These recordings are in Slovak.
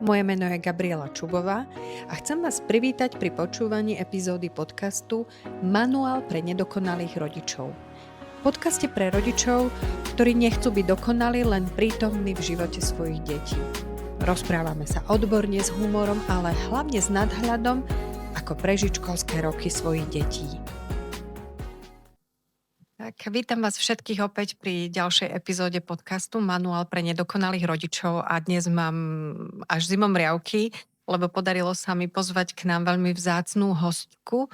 Moje meno je Gabriela Čubová a chcem vás privítať pri počúvaní epizódy podcastu Manuál pre nedokonalých rodičov. V podcaste pre rodičov, ktorí nechcú byť dokonalí, len prítomní v živote svojich detí. Rozprávame sa odborne s humorom, ale hlavne s nadhľadom, ako prežiť školské roky svojich detí. Tak, vítam vás všetkých opäť pri ďalšej epizóde podcastu Manuál pre nedokonalých rodičov a dnes mám až zimomriavky, lebo podarilo sa mi pozvať k nám veľmi vzácnú hostku,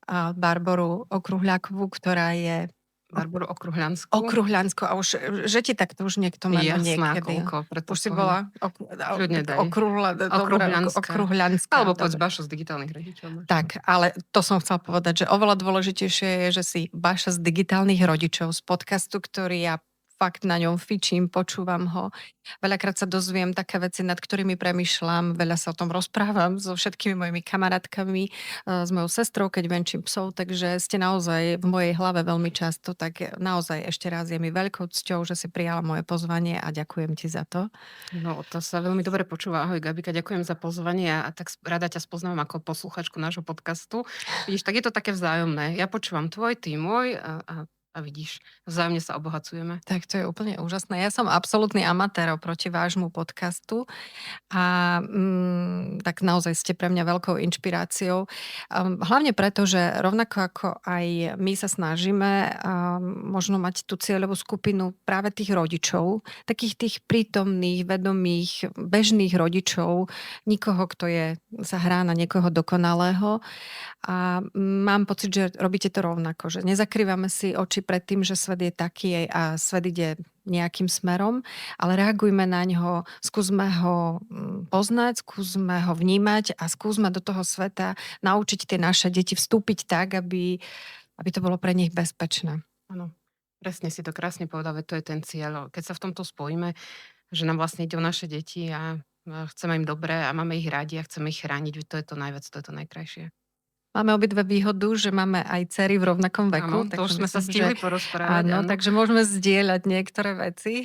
Barboru Okruhľákovú, ktorá je Barboru Okruhľanskú. Okruhľansko a už, že ti takto už niekto meno Jasná, niekedy. koľko, preto Už si pohľad. bola Kľudne daj. Okruhľanská. Okruhľanská. Alebo poď Bašo z digitálnych rodičov. Tak, ale to som chcela povedať, že oveľa dôležitejšie je, že si Baša z digitálnych rodičov, z podcastu, ktorý ja fakt na ňom fičím, počúvam ho. Veľakrát sa dozviem také veci, nad ktorými premýšľam, veľa sa o tom rozprávam so všetkými mojimi kamarátkami, s mojou sestrou, keď venčím psov, takže ste naozaj v mojej hlave veľmi často, tak naozaj ešte raz je mi veľkou cťou, že si prijala moje pozvanie a ďakujem ti za to. No, to sa veľmi dobre počúva. Ahoj, Gabika, ďakujem za pozvanie a tak rada ťa spoznávam ako posluchačku nášho podcastu. Vidíš, tak je to také vzájomné. Ja počúvam tvoj, ty môj a vidíš, vzájomne sa obohacujeme. Tak to je úplne úžasné. Ja som absolútny amatér oproti vášmu podcastu a tak naozaj ste pre mňa veľkou inšpiráciou. Hlavne preto, že rovnako ako aj my sa snažíme možno mať tú cieľovú skupinu práve tých rodičov, takých tých prítomných, vedomých, bežných rodičov, nikoho, kto sa hrá na niekoho dokonalého. A mám pocit, že robíte to rovnako, že nezakrývame si oči pred tým, že svet je taký a svet ide nejakým smerom, ale reagujme na ňo, skúsme ho poznať, skúsme ho vnímať a skúsme do toho sveta naučiť tie naše deti vstúpiť tak, aby to bolo pre nich bezpečné. Áno, presne si to krásne povedal, veď to je ten cieľ. Keď sa v tomto spojíme, že nám vlastne ide o naše deti a chceme im dobre a máme ich radi a chceme ich chrániť, to je to najviac, to je to najkrajšie. Máme obidve výhodu, že máme aj dcery v rovnakom veku. Áno, to už sme sa stihli porozprávať. Áno, takže môžeme zdieľať niektoré veci.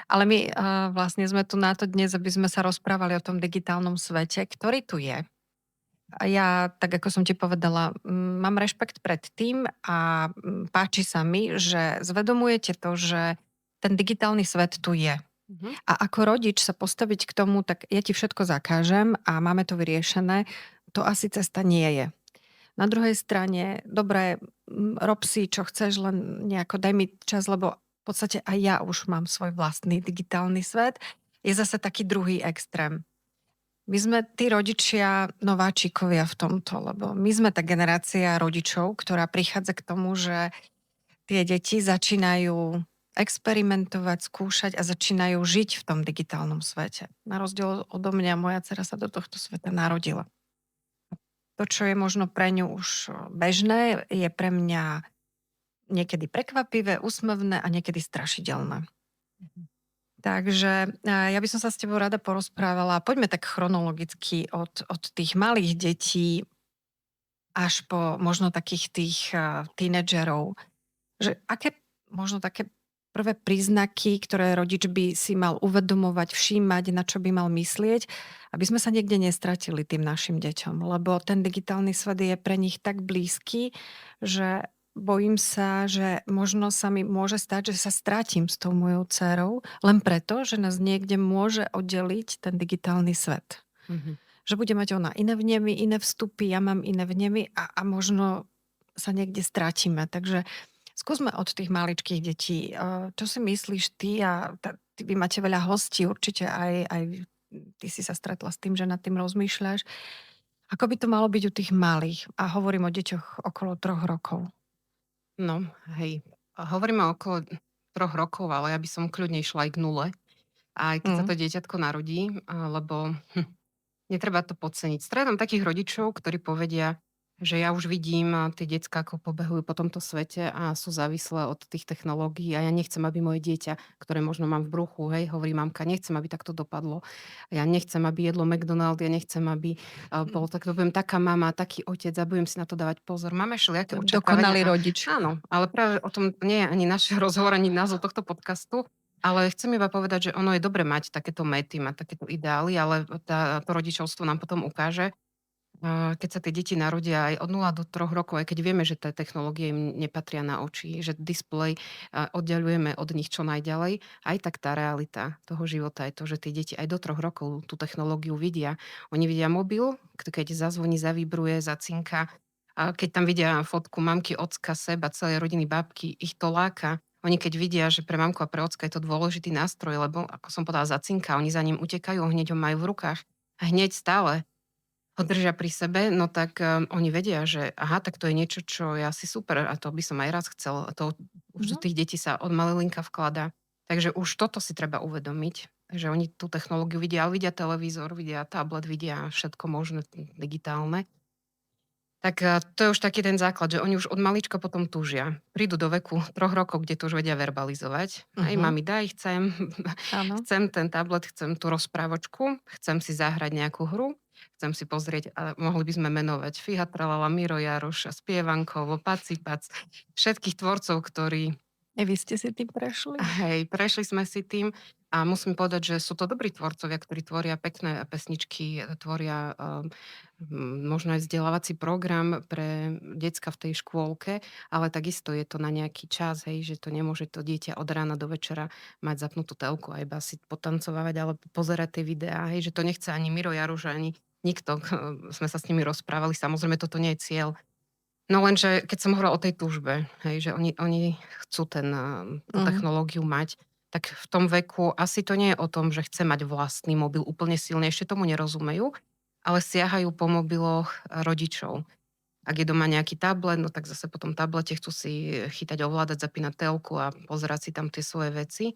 Ale my vlastne sme tu na to dnes, aby sme sa rozprávali o tom digitálnom svete, ktorý tu je. A ja, tak ako som ti povedala, mám rešpekt pred tým a páči sa mi, že zvedomujete to, že ten digitálny svet tu je. A ako rodič sa postaviť k tomu, tak ja ti všetko zakážem a máme to vyriešené, to asi cesta nie je. Na druhej strane, dobre, rob si, čo chceš, len nejako daj mi čas, lebo v podstate aj ja už mám svoj vlastný digitálny svet. Je zase taký druhý extrém. My sme tí rodičia nováčikovia v tomto, lebo my sme tá generácia rodičov, ktorá prichádza k tomu, že tie deti začínajú experimentovať, skúšať a začínajú žiť v tom digitálnom svete. Na rozdiel odo mňa, moja dcera sa do tohto sveta narodila. To, čo je možno pre ňu už bežné, je pre mňa niekedy prekvapivé, úsmevné a niekedy strašidelné. Takže ja by som sa s tebou rada porozprávala. Poďme tak chronologicky od tých malých detí až po možno takých tých tínedžerov. Že aké možno také prvé príznaky, ktoré rodič by si mal uvedomovať, všímať, na čo by mal myslieť, aby sme sa niekde nestratili tým našim deťom. Lebo ten digitálny svet je pre nich tak blízky, že bojím sa, že možno sa mi môže stať, že sa stratím s tou mojou dcérou, len preto, že nás niekde môže oddeliť ten digitálny svet. Že bude mať ona iné vnemy, iné vstupy, ja mám iné vnemy a možno sa niekde stratíme. Takže skúsme od tých maličkých detí. Čo si myslíš ty? Ty vy máte veľa hostí, určite aj ty si sa stretla s tým, že nad tým rozmýšľaš. Ako by to malo byť u tých malých? A hovorím o deťoch okolo 3 rokov. No, hej. Hovoríme okolo 3 rokov, ale ja by som kľudne išla aj k 0. Aj keď sa to dieťatko narodí, lebo netreba to podceniť. Stretám takých rodičov, ktorí povedia, že ja už vidím tie decká, ako pobehujú po tomto svete a sú závislé od tých technológií a ja nechcem, aby moje dieťa, ktoré možno mám v bruchu, hovorí mamka, nechcem, aby takto dopadlo. Ja nechcem, aby jedlo McDonald, ja nechcem, aby bol tak, poviem, taká mama, taký otec a budem si na to dávať pozor. Máme všelijaké očakávania. Dokonalý rodič. Áno, ale práve o tom nie je ani náš rozhovor, ani názov tohto podcastu. Ale chcem iba povedať, že ono je dobre mať takéto mety, mať takéto ideály, ale to rodičovstvo nám potom ukáže, keď sa tie deti narodia aj od 0 do 3 rokov, aj keď vieme, že tie technológie im nepatria na oči, že displej oddiaľujeme od nich čo najďalej, aj tak tá realita toho života je to, že tie deti aj do 3 rokov tú technológiu vidia. Oni vidia mobil, keď zazvoní, zavibruje, zacinka, a keď tam vidia fotku mamky, ocka, seba, celej rodiny, babky, ich to láka. Oni keď vidia, že pre mamku a pre ocka je to dôležitý nástroj, lebo, ako som povedala, zacinka, oni za ním utekajú, hneď ho majú v rukách. A hneď stále ho držia pri sebe, no tak, oni vedia, že aha, tak to je niečo, čo je asi super a to by som aj raz chcel. A to už do Mhm. tých detí sa od malilinka vkladá. Takže už toto si treba uvedomiť, že oni tú technológiu vidia, ale vidia televízor, vidia tablet, vidia všetko možné digitálne. Tak, to je už taký ten základ, že oni už od malička potom túžia. Prídu do veku 3 rokov, kde to už vedia verbalizovať. Hej, Mhm. mami, daj, chcem, Áno. chcem ten tablet, chcem tú rozprávočku, chcem si zahrať nejakú hru, chcem si pozrieť, a mohli by sme menovať Fiha Tralala, Miro Jaroš, Spievankovo, Pacipac, všetkých tvorcov, ktorí I vy ste si tým prešli? hej, prešli sme si tým a musím povedať, že sú to dobrí tvorcovia, ktorí tvoria pekné pesničky, tvoria možno aj vzdelávací program pre decka v tej škôlke, ale takisto je to na nejaký čas, hej, že to nemôže to dieťa od rána do večera mať zapnutú telku a iba si potancovať, ale pozerať tie videá, hej, že to nechce ani Miro Jaruš, ani nikto. Sme sa s nimi rozprávali, samozrejme toto nie je cieľ. No lenže keď som hovorila o tej túžbe, hej, že oni chcú tú Mhm. technológiu mať, tak v tom veku asi to nie je o tom, že chce mať vlastný mobil úplne silný, ešte tomu nerozumejú, ale siahajú po mobiloch rodičov. Ak je doma nejaký tablet, no tak zase po tom tablete chcú si chytať, ovládať, zapínať telku a pozerať si tam tie svoje veci.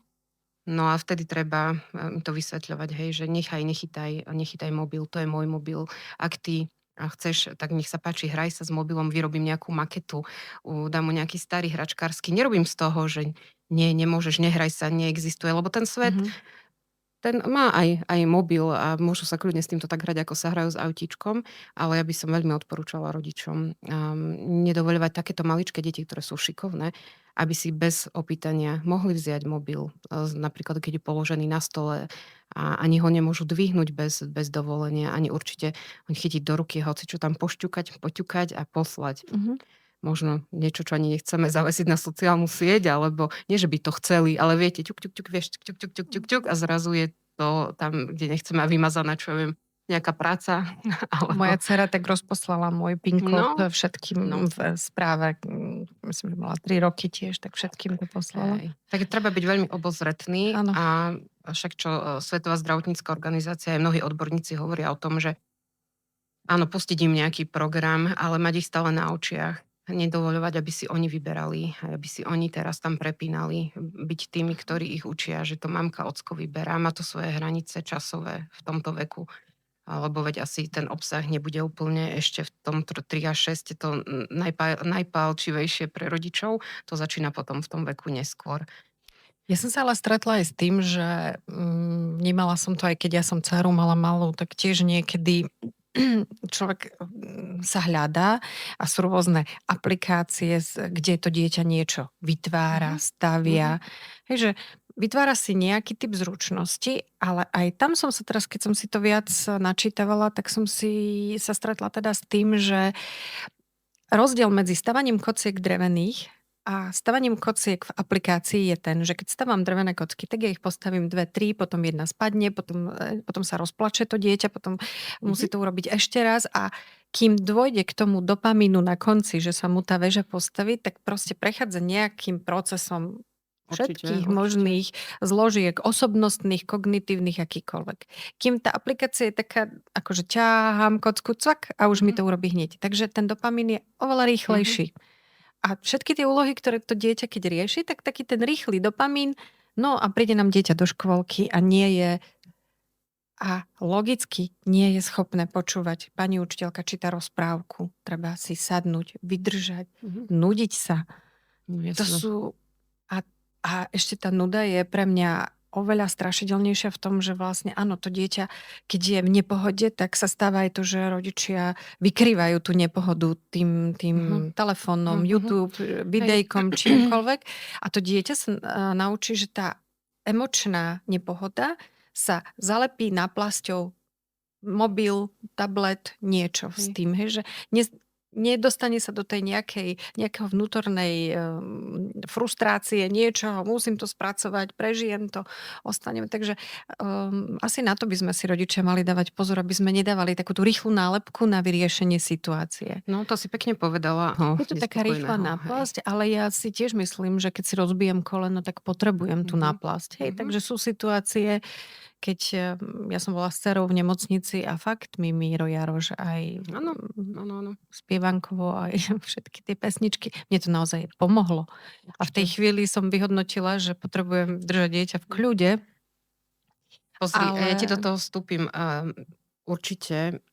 No a vtedy treba im to vysvetľovať, hej, že nechytaj mobil, to je môj mobil. Ak ty chceš, tak nech sa páči, hraj sa s mobilom, vyrobím nejakú maketu, dám mu nejaký starý hračkársky. Nerobím z toho, že nie, nemôžeš, nehraj sa, neexistuje, lebo ten svet Mhm. ten má aj mobil a môžu sa kľudne s týmto tak hrať, ako sa hrajú s autíčkom, ale ja by som veľmi odporúčala rodičom, nedovoľovať takéto maličké deti, ktoré sú šikovné, aby si bez opýtania mohli vziať mobil, napríklad keď je položený na stole a ani ho nemôžu dvihnúť bez dovolenia, ani určite chytiť do ruky, hoci čo tam pošťukať, poťukať a poslať. Mhm. Možno niečo, čo ani nechceme zavesiť na sociálnu sieť, alebo nie, že by to chceli, ale viete, ťuk, ťuk, ťuk, vieš, ťuk, ťuk, ťuk, ťuk, ťuk a zrazu je to tam, kde nechceme a vymazaná, čo ja viem, nejaká práca, Moja alebo dcera tak rozposlala môj PIN kód no, no, všetkým v správe, myslím, že mala 3 roky tiež, tak všetkým to poslala. hej. Tak treba byť veľmi obozretný Áno. a však čo Svetová zdravotnícka organizácia aj mnohí odborníci hovoria o tom, že áno, pustiť im nejaký program, ale mať ich stále na očiach. Nedovoľovať, aby si oni vyberali, aby si oni teraz tam prepínali, byť tými, ktorí ich učia, že to mamka, ocko vyberá, má to svoje hranice časové v tomto veku. Alebo veď asi ten obsah nebude úplne ešte v tom 3 a 6, to najpálčivejšie pre rodičov, to začína potom v tom veku neskôr. Ja som sa ale stretla aj s tým, že vnímala som to, aj keď ja som dceru mala malú, tak tiež niekedy človek sa hľadá a sú rôzne aplikácie, kde to dieťa niečo vytvára, Mhm, mhm, stavia. Hej, že vytvára si nejaký typ zručnosti, ale aj tam som sa teraz, keď som si to viac načítavala, tak som si sa stretla teda s tým, že rozdiel medzi stavaním kociek drevených a stavaním kociek v aplikácii je ten, že keď stavám drevené kocky, tak ja ich postavím 2, 3, potom jedna spadne, potom sa rozplače to dieťa, potom musí mhm. to urobiť ešte raz a kým dôjde k tomu dopamínu na konci, že sa mu tá väža postaví, tak proste prechádza nejakým procesom Určite, všetkých určite. možných zložiek, osobnostných, kognitívnych, akýkoľvek. Kým tá aplikácia je taká, akože ťahám kocku, cvak a už mi Mhm, to urobí hneď. Takže ten dopamín je oveľa mhm, rýchlejší. A všetky tie úlohy, ktoré to dieťa keď rieši, tak taký ten rýchly dopamín, no a príde nám dieťa do škôlky a nie je a logicky nie je schopné počúvať. Pani učiteľka číta rozprávku, treba si sadnúť, vydržať, mhm. nudiť sa. No To jasné. sú a a ešte tá nuda je pre mňa oveľa strašidelnejšia v tom, že vlastne áno, to dieťa, keď je v nepohode, tak sa stáva aj to, že rodičia vykrývajú tú nepohodu tým Mhm, telefónom, mhm, mhm. YouTube, Hej. videjkom, čímkoľvek. A to dieťa sa naučí, že tá emočná nepohoda sa zalepí náplasťou mobil, tablet, niečo s Hej. tým, hej, že nedostane sa do tej nejakého vnútornej frustrácie, niečoho, musím to spracovať, prežijem to, ostanem. Takže asi na to by sme si rodičia mali dávať pozor, aby sme nedávali takú tú rýchlu nálepku na vyriešenie situácie. No, to si pekne povedala. Je to taká rýchla Nespokojného, hej. náplasť, ale ja si tiež myslím, že keď si rozbijem koleno, tak potrebujem tú náplasť. Hej, takže sú situácie, keď ja som bola s dcerou v nemocnici a fakt mi Míro Jaroš aj Áno, áno, áno. spievankovo, aj všetky tie pesničky, mne to naozaj pomohlo. A v tej chvíli som vyhodnotila, že potrebujem držať dieťa v kľude, Pozri, ja ti do ale toho vstúpim. Určite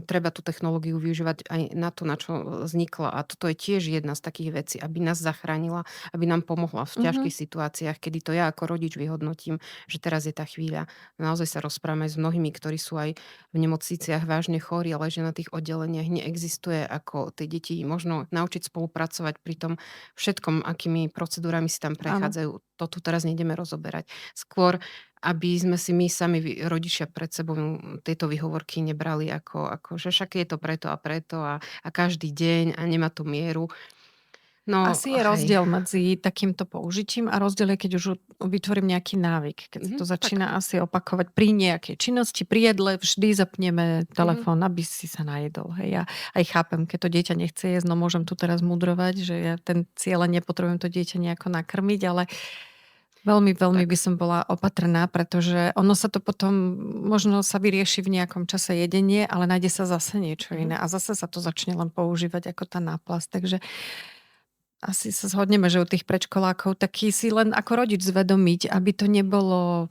treba tú technológiu využívať aj na to, na čo vznikla. A toto je tiež jedna z takých vecí, aby nás zachránila, aby nám pomohla v ťažkých situáciách, kedy to ja ako rodič vyhodnotím, že teraz je tá chvíľa. Naozaj sa rozprávame s mnohými, ktorí sú aj v nemocniciach vážne chorí, ale že na tých oddeleniach neexistuje, ako tie deti možno naučiť spolupracovať pri tom všetkom, akými procedúrami si tam áno. prechádzajú. To tu teraz nejdeme rozoberať. Skôr aby sme si my sami rodičia pred sebou tieto výhovorky nebrali ako že však je to preto a každý deň a nemá to mieru. No, Asi je hej. rozdiel medzi takýmto použitím a rozdiel je, keď už vytvorím nejaký návyk. Keď sa to Tak. začína asi opakovať pri nejakej činnosti, pri jedle vždy zapneme telefón, aby si sa najedol. Hej. Ja aj chápem, keď to dieťa nechce jesť, no môžem tu teraz mudrovať, že ja ten cieľ nepotrebujem to dieťa nejako nakrmiť, ale veľmi, veľmi Tak. by som bola opatrná, pretože ono sa to potom možno sa vyrieši v nejakom čase jedenie, ale nájde sa zase niečo iné a zase sa to začne len používať ako tá náplasť. Takže asi sa zhodneme, že u tých predškolákov taký si len ako rodič zvedomiť, aby to nebolo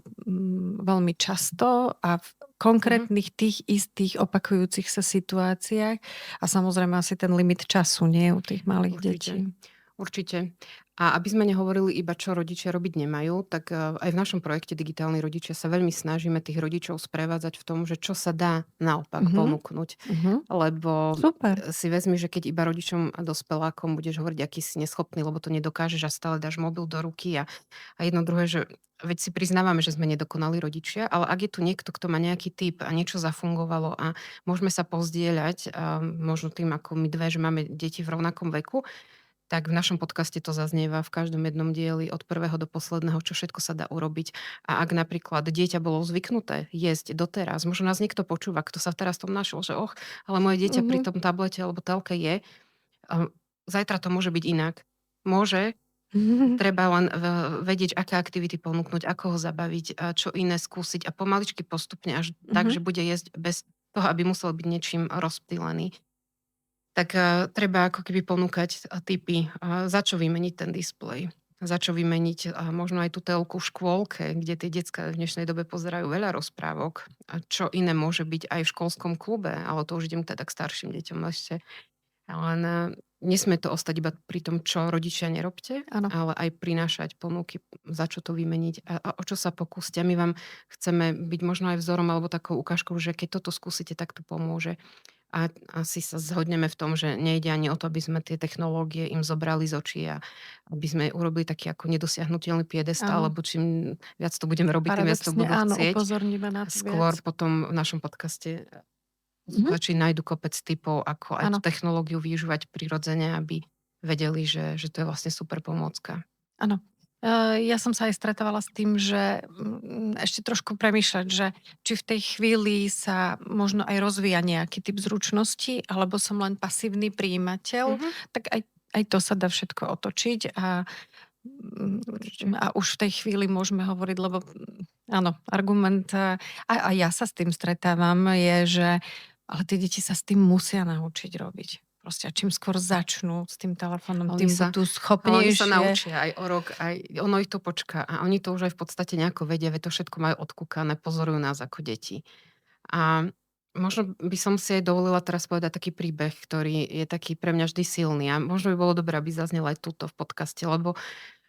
veľmi často a v konkrétnych tých istých opakujúcich sa situáciách a samozrejme asi ten limit času, nie u tých malých detí. Určite. A aby sme nehovorili iba, čo rodičia robiť nemajú, tak aj v našom projekte Digitálni rodičia sa veľmi snažíme tých rodičov sprevádzať v tom, že čo sa dá naopak ponúknuť. Lebo Super. si vezmi, že keď iba rodičom a dospelákom budeš hovoriť, aký si neschopný, lebo to nedokážeš a stále dáš mobil do ruky a jedno druhé, že veď si priznávame, že sme nedokonali rodičia, ale ak je tu niekto, kto má nejaký typ a niečo zafungovalo a môžeme sa pozdieľať, možno tým, ako my dve, že máme deti v rovnakom veku, tak v našom podcaste to zaznieva v každom jednom dieli od prvého do posledného, čo všetko sa dá urobiť. A ak napríklad dieťa bolo zvyknuté jesť doteraz, možno nás niekto počúva, kto sa teraz v tom našiel, že ale moje dieťa pri tom tablete alebo telke je, zajtra to môže byť inak. Môže, treba len vedieť, aké aktivity ponúknuť, ako ho zabaviť, a čo iné skúsiť a pomaličky postupne až tak, že bude jesť bez toho, aby musel byť niečím rozptýlený. Tak treba ako keby ponúkať tipy, za čo vymeniť ten displej. Za čo vymeniť možno aj tú telku v škôlke, kde tie decká v dnešnej dobe pozerajú veľa rozprávok. A čo iné môže byť aj v školskom klube, ale to už idem teda k starším deťom ešte. Len nesmie to ostať iba pri tom, čo rodičia nerobte, Áno. ale aj prinášať ponuky, za čo to vymeniť a o čo sa pokúste. My vám chceme byť možno aj vzorom alebo takou ukážkou, že keď toto skúsite, tak to pomôže. A asi sa zhodneme v tom, že nejde ani o to, aby sme tie technológie im zobrali z očí a aby sme urobili taký ako nedosiahnutelný piedestál, Áno. lebo čím viac to budeme robiť, tým viac to Paradoxne budú áno, chcieť. upozorníme na to Skôr viac. potom v našom podcaste posluchači nájdu kopec typov, ako aj tú Áno. technológiu využívať prirodzene, aby vedeli, že to je vlastne super pomôcka. Áno. Ja som sa aj stretávala s tým, že ešte trošku premýšľať, že či v tej chvíli sa možno aj rozvíja nejaký typ zručnosti, alebo som len pasívny prijímateľ, tak aj to sa dá všetko otočiť Určite. a už v tej chvíli môžeme hovoriť, lebo áno, argument, a ja sa s tým stretávam, je, že ale tie deti sa s tým musia naučiť robiť. Proste a čím skôr začnú s tým telefónom, Oni tým sa- budú Ale oni schopnejšie. sa naučia aj o rok, aj ono ich to počká. A oni to už aj v podstate nejako vedia, veď to všetko majú odkúkané, pozorujú nás ako deti. A možno by som si aj dovolila teraz povedať taký príbeh, ktorý je taký pre mňa vždy silný. A možno by bolo dobré, aby zaznel aj túto v podcaste, lebo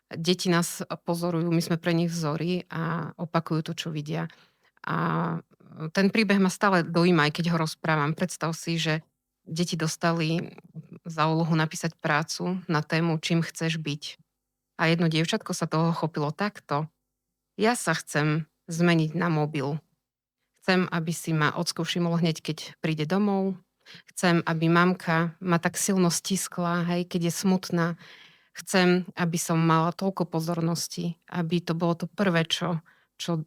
deti nás pozorujú, my sme pre nich vzory a opakujú to, čo vidia. A ten príbeh ma stále dojíma, aj keď ho rozprávam. Predstav si, že deti dostali za úlohu napísať prácu na tému, čím chceš byť. A jedno dievčatko sa toho chopilo takto, Ja sa chcem zmeniť na mobil. Chcem, aby si ma ocko všimol hneď, keď príde domov. Chcem, aby mamka ma tak silno stiskla, hej, keď je smutná. Chcem, aby som mala toľko pozornosti, aby to bolo to prvé, čo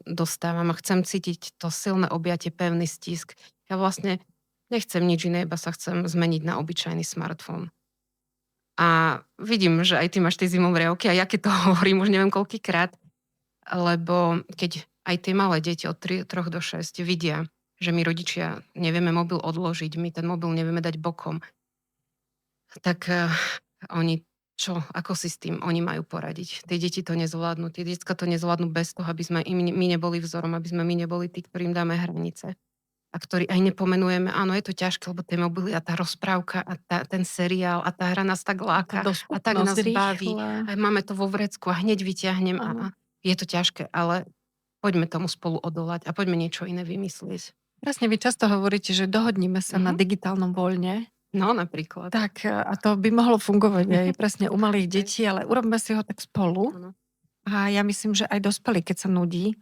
dostávam. A chcem cítiť to silné objatie, pevný stisk. Ja vlastne nechcem nič iné, iba sa chcem zmeniť na obyčajný smartfón. A vidím, že aj ty máš tie zimové riavky a ja keď to hovorím už neviem koľkýkrát, lebo keď aj tie malé deti od 3 do 6 vidia, že my rodičia nevieme mobil odložiť, my ten mobil nevieme dať bokom, tak oni čo, ako si s tým oni majú poradiť? Tie deti to nezvládnu, tie decka to nezvládnu bez toho, aby sme my neboli vzorom, aby sme my neboli tí, ktorým dáme hranice. A ktorí aj nepomenujeme, áno, je to ťažké, lebo tie mobily a tá rozprávka a ten seriál a tá hra nás tak Tá láka a tak dostupnosť nás baví. rýchla. Aj máme to vo vrecku a hneď vyťahnem a Áno. je to ťažké, ale poďme tomu spolu odolať a poďme niečo iné vymyslieť. Presne, vy často hovoríte, že dohodnime sa na Mhm. digitálnom voľne. No, napríklad. Tak, a to by mohlo fungovať aj presne u malých Hej. detí, ale urobme si ho tak spolu. Áno. A ja myslím, že aj dospelý, keď sa nudí,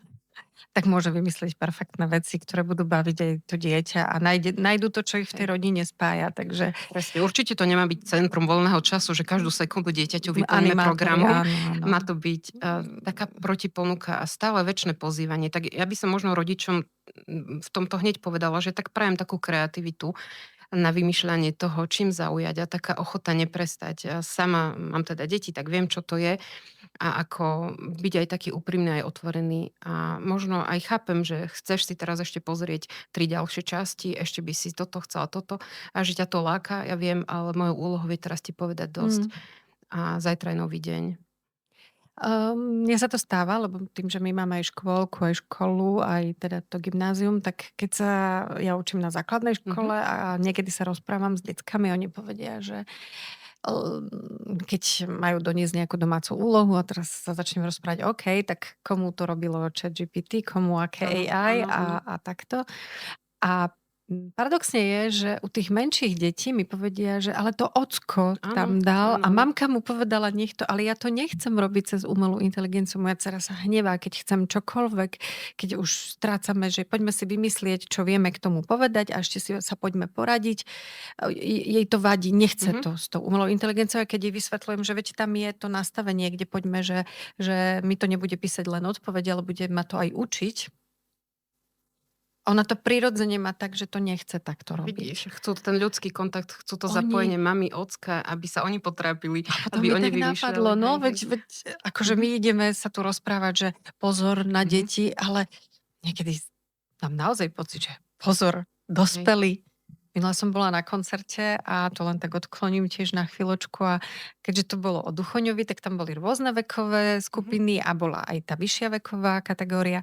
tak môže vymyslieť perfektné veci, ktoré budú baviť aj to dieťa a nájdu to, čo ich v tej Hej. rodine spája. Takže Presne. Určite to nemá byť centrum voľného času, že každú sekundu dieťaťu vyplníme animátori, programom. áno, áno. Má to byť taká protiponuka a stále väčšie pozývanie. Tak ja by som možno rodičom v tomto hneď povedala, že tak prajem takú kreativitu na vymýšľanie toho, čím zaujať a taká ochota neprestať. Ja sama mám teda deti, tak viem, čo to je a ako byť aj taký úprimný, aj otvorený. A možno aj chápem, že chceš si teraz ešte pozrieť 3 ďalšie časti, ešte by si toto chcela, toto a že ťa to láka, ja viem, ale mojou úlohou je teraz ti povedať dosť Mm. a zajtra je nový deň. Mne sa to stáva, lebo tým, že my máme aj škôlku, aj školu, aj teda to gymnázium, tak keď sa ja učím na základnej škole Mhm. a niekedy sa rozprávam s deckami, oni povedia, že keď majú doniesť nejakú domácu úlohu a teraz sa začneme rozprávať, OK, tak komu to robilo ChatGPT, komu aké Áno, AI áno, áno. a takto. A paradoxne je, že u tých menších detí mi povedia, že ale to ocko Áno, tam dal áno, a áno. mamka mu povedala nech to, ale ja to nechcem robiť cez umelú inteligenciu. Moja dcera sa hnevá, keď chcem čokoľvek, keď už strácame, že poďme si vymyslieť, čo vieme k tomu povedať a ešte si sa poďme poradiť. Jej to vadí, nechce Mhm. to s tou umelou inteligenciou, a keď jej vysvetľujem, že veď tam je to nastavenie, kde poďme, že mi to nebude písať len odpovede, ale bude ma to aj učiť. Ona to prirodzene má tak, že to nechce takto robiť. Vidíš, chcú ten ľudský kontakt, chcú to Oni zapojenie mami, ocka, aby sa oni potrápili, A potom aby mi oni tak vymýšľali. napadlo, Hej, no hej. veď akože Mhm. my ideme sa tu rozprávať, že pozor na Mhm. deti, ale niekedy mám naozaj pocit, že pozor, Hej. dospelí. Minule som bola na koncerte a to len tak odkloním tiež na chvíľočku a keďže to bolo o Duchoňovi, tak tam boli rôzne vekové Mhm. skupiny a bola aj tá vyššia veková kategória.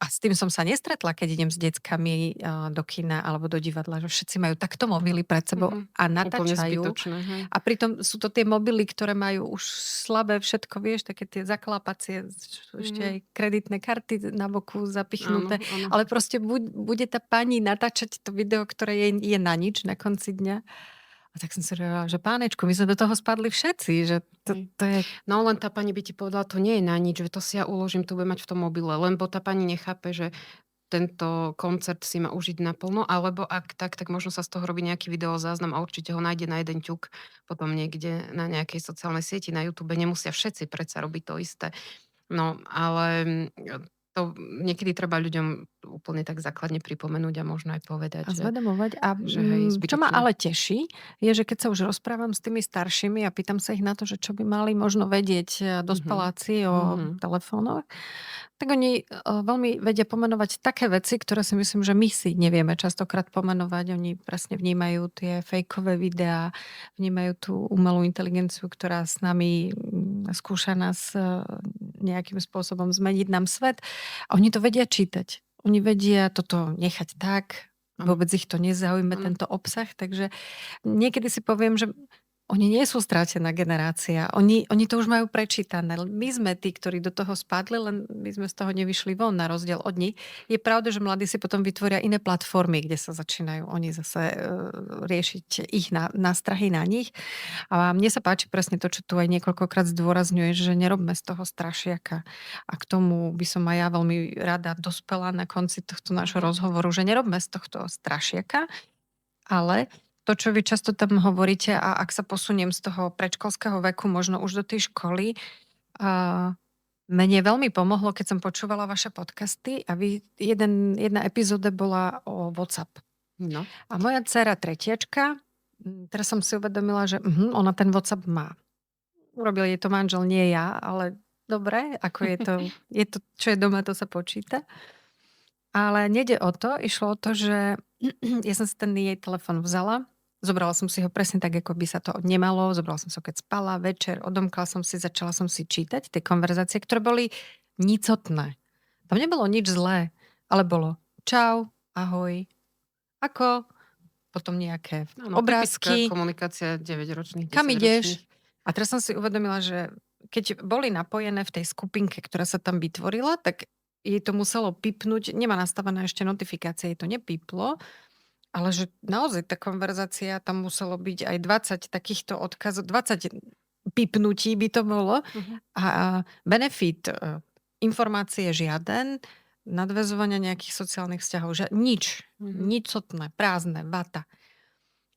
A s tým som sa nestretla, keď idem s deckami do kina alebo do divadla, že všetci majú takto mobily pred sebou Mhm. a Úplne natáčajú. zbytočné. Hej. A pritom sú to tie mobily, ktoré majú už slabé všetko, vieš, také tie zaklápacie, sú ešte Mhm. aj kreditné karty na boku Áno, zapichnuté. áno. Ale proste bude tá pani natáčať to video, ktoré je na nič na konci dňa. A tak som si hovorila, že pánečku, my sme do toho spadli všetci, že Hej. to je... No len tá pani by ti povedala, to nie je na nič, že to si ja uložím, to budem mať v tom mobile, lebo tá pani nechápe, že tento koncert si má užiť naplno, alebo ak tak možno sa z toho robí nejaký videozáznam a určite ho nájde na jeden ťuk potom niekde na nejakej sociálnej sieti, na YouTube. Nemusia všetci predsa robiť to isté. No, ale to niekedy treba ľuďom úplne tak základne pripomenúť a možno aj povedať, A zvedomovať. A že hej, čo ma zbytočné. ale teší, je, že keď sa už rozprávam s tými staršími a pýtam sa ich na to, že čo by mali možno vedieť dospeláci o Mhm. telefónoch, tak oni veľmi vedia pomenovať také veci, ktoré si myslím, že my si nevieme častokrát pomenovať. Oni presne vnímajú tie fejkové videá, vnímajú tú umelú inteligenciu, ktorá s nami skúša nás nejakým spôsobom zmeniť nám svet. A oni to vedia čítať. Oni vedia toto nechať tak, Áno. vôbec ich to nezaujme, Áno. tento obsah. Takže niekedy si poviem, že Oni nie sú stratená generácia. Oni to už majú prečítané. My sme tí, ktorí do toho spadli, len my sme z toho nevyšli von na rozdiel od nich. Je pravda, že mladí si potom vytvoria iné platformy, kde sa začínajú oni zase riešiť ich nástrahy na nich. A mne sa páči presne to, čo tu aj niekoľkokrát zdôrazňuje, že nerobme z toho strašiaka. A k tomu by som aj ja veľmi rada dospela na konci tohto nášho rozhovoru, že nerobme z tohto strašiaka, ale to, čo vy často tam hovoríte a ak sa posuniem z toho predškolského veku možno už do tej školy, a mne veľmi pomohlo, keď som počúvala vaše podcasty a jedna epizóda bola o WhatsApp. No. A moja dcera tretiačka, teraz som si uvedomila, že ona ten WhatsApp má. Urobil jej to manžel, nie ja, ale dobre, ako je to, čo je doma, to sa počíta. Ale nejde o to, išlo o to, že ja som si ten jej telefon vzala, zobrala som si ho presne tak, ako by sa to nemalo, zobrala som si ho, keď spala, večer, odomkla som si, začala som si čítať tie konverzácie, ktoré boli nicotné. Tam nebolo nič zlé, ale bolo čau, ahoj, ako, potom nejaké obrázky. Typická komunikácia 9-ročných, 10-ročných. Kam ideš? A teraz som si uvedomila, že keď boli napojené v tej skupinke, ktorá sa tam vytvorila, tak jej to muselo pipnúť, nemá nastavené ešte notifikácie, jej to nepiplo, ale že naozaj tá konverzácia, tam muselo byť aj 20 takýchto odkazov, 20 pipnutí by to bolo. A benefit informácie žiaden, nadväzovania nejakých sociálnych vzťahov, že nič, nicotné, prázdne, vata.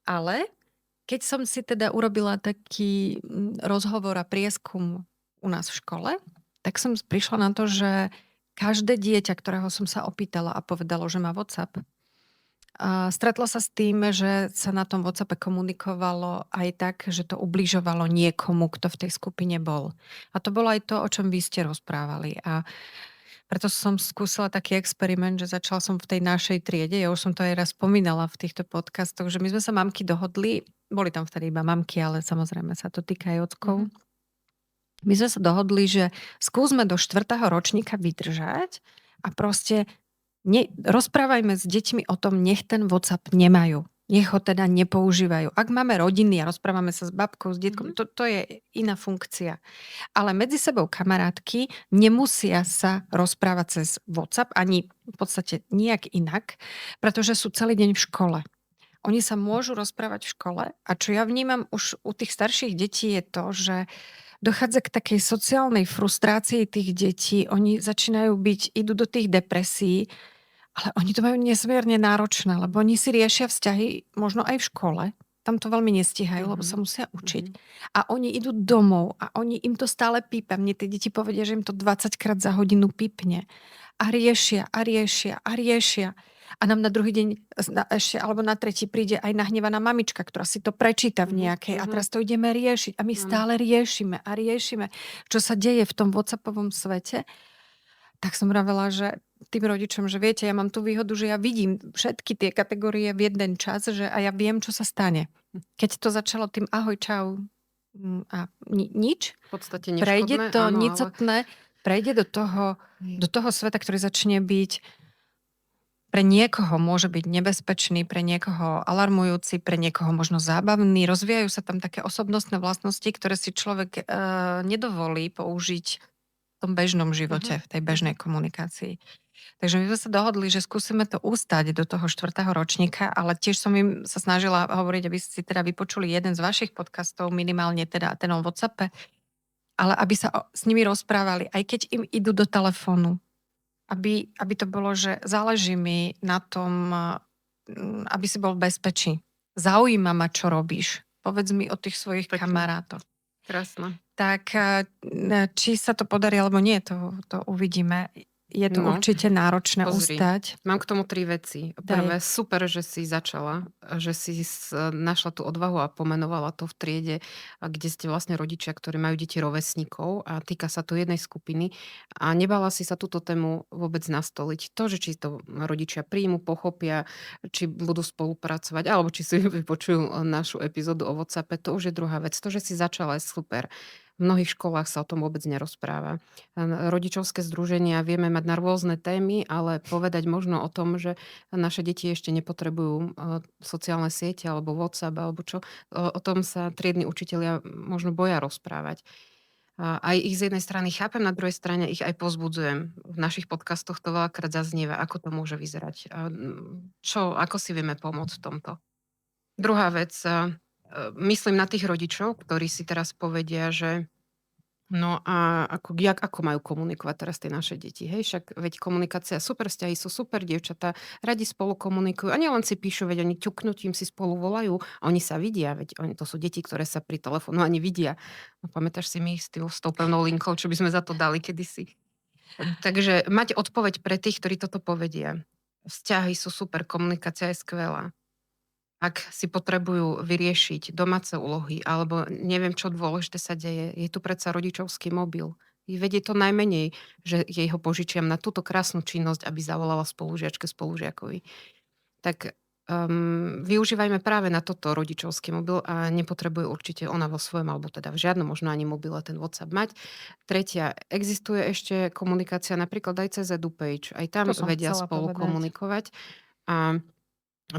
Ale keď som si teda urobila taký rozhovor a prieskum u nás v škole, tak som prišla na to, že každé dieťa, ktorého som sa opýtala a povedalo, že má WhatsApp, a stretlo sa s tým, že sa na tom WhatsAppe komunikovalo aj tak, že to ubližovalo niekomu, kto v tej skupine bol. A to bolo aj to, o čom vy ste rozprávali. A preto som skúsila taký experiment, že začala som v tej našej triede, ja už som to aj raz spomínala v týchto podcastoch, že my sme sa mamky dohodli, boli tam vtedy iba mamky, ale samozrejme sa to týka aj ockov. My sme sa dohodli, že skúsme do 4. ročníka vydržať a proste rozprávajme s deťmi o tom, nech ten WhatsApp nemajú. Nech ho teda nepoužívajú. Ak máme rodiny a rozprávame sa s babkou, s detkom, to je iná funkcia. Ale medzi sebou kamarátky nemusia sa rozprávať cez WhatsApp, ani v podstate nijak inak, pretože sú celý deň v škole. Oni sa môžu rozprávať v škole a čo ja vnímam už u tých starších detí je to, že dochádza k takej sociálnej frustrácii tých detí. Oni začínajú idú do tých depresí, ale oni to majú nesmierne náročné, lebo oni si riešia vzťahy možno aj v škole. Tam to veľmi nestíhajú, lebo sa musia učiť. A oni idú domov a im to stále pípa. Mne tie deti povedia, že im to 20 krát za hodinu pípne. A riešia, a riešia, a riešia. A nám na druhý deň ešte, alebo na tretí príde aj nahnevaná mamička, ktorá si to prečíta v nejakej a teraz to ideme riešiť. A my stále riešime a riešime, čo sa deje v tom WhatsAppovom svete. Tak som vravela, že tým rodičom, že viete, ja mám tú výhodu, že ja vidím všetky tie kategórie v jeden čas, že a ja viem, čo sa stane. Keď to začalo tým ahoj, čau a nič, v podstate neškodné, prejde to áno, nicotné, prejde do toho sveta, ktorý začne byť pre niekoho môže byť nebezpečný, pre niekoho alarmujúci, pre niekoho možno zábavný. Rozvíjajú sa tam také osobnostné vlastnosti, ktoré si človek nedovolí použiť v tom bežnom živote, v tej bežnej komunikácii. Takže my sme sa dohodli, že skúsime to ustať do toho 4. ročníka, ale tiež som im sa snažila hovoriť, aby si teda vypočuli jeden z vašich podcastov, minimálne teda ten o WhatsAppe, ale aby sa s nimi rozprávali, aj keď im idú do telefónu. Aby to bolo, že záleží mi na tom, aby si bol v bezpečí. Zaujíma ma, čo robíš. Povedz mi o tých svojich kamarátoch. Krásne. Tak či sa to podarí, alebo nie, to uvidíme. Je to určite náročné ustať. Mám k tomu 3 veci. Prvé, super, že si začala, že si našla tú odvahu a pomenovala to v triede, kde ste vlastne rodičia, ktorí majú deti rovesníkov a týka sa to jednej skupiny a nebala si sa túto tému vôbec nastoliť. To, že či to rodičia príjmu, pochopia, či budú spolupracovať, alebo či si vypočujú našu epizódu o WhatsAppe, to už je druhá vec. To, že si začala, je super. V mnohých školách sa o tom vôbec nerozpráva. Rodičovské združenia vieme mať na rôzne témy, ale povedať možno o tom, že naše deti ešte nepotrebujú sociálne siete alebo WhatsApp alebo čo, o tom sa triedni učitelia možno boja rozprávať. A aj ich z jednej strany chápem, na druhej strane ich aj pozbudzujem. V našich podcastoch to veľakrát zaznieva, ako to môže vyzerať. Ako si vieme pomôcť v tomto. Druhá vec, myslím na tých rodičov, ktorí si teraz povedia, že no a ako majú komunikovať teraz tie naše deti, hej? Však veď komunikácia, super vzťahy sú super, dievčatá radi spolu komunikujú a nielen si píšu, veď oni ťuknutím si spolu volajú a oni sa vidia, veď oni to sú deti, ktoré sa pri telefónu ani vidia. No pamätáš si mi s tou pevnou linkou, čo by sme za to dali kedysi? Takže mať odpoveď pre tých, ktorí toto povedia. Vzťahy sú super, komunikácia je skvelá. Ak si potrebujú vyriešiť domáce úlohy alebo neviem, čo dôležité sa deje, je tu predsa rodičovský mobil. I vedie to najmenej, že jej ho požičiam na túto krásnu činnosť, aby zavolala spolužiakovi. Tak využívajme práve na toto rodičovský mobil a nepotrebuje určite ona vo svojom, alebo teda v žiadnom možno ani mobile ten WhatsApp mať. Tretia, existuje ešte komunikácia napríklad aj cez EduPage. Aj To tam som vedia chcela spolu povedať. komunikovať. A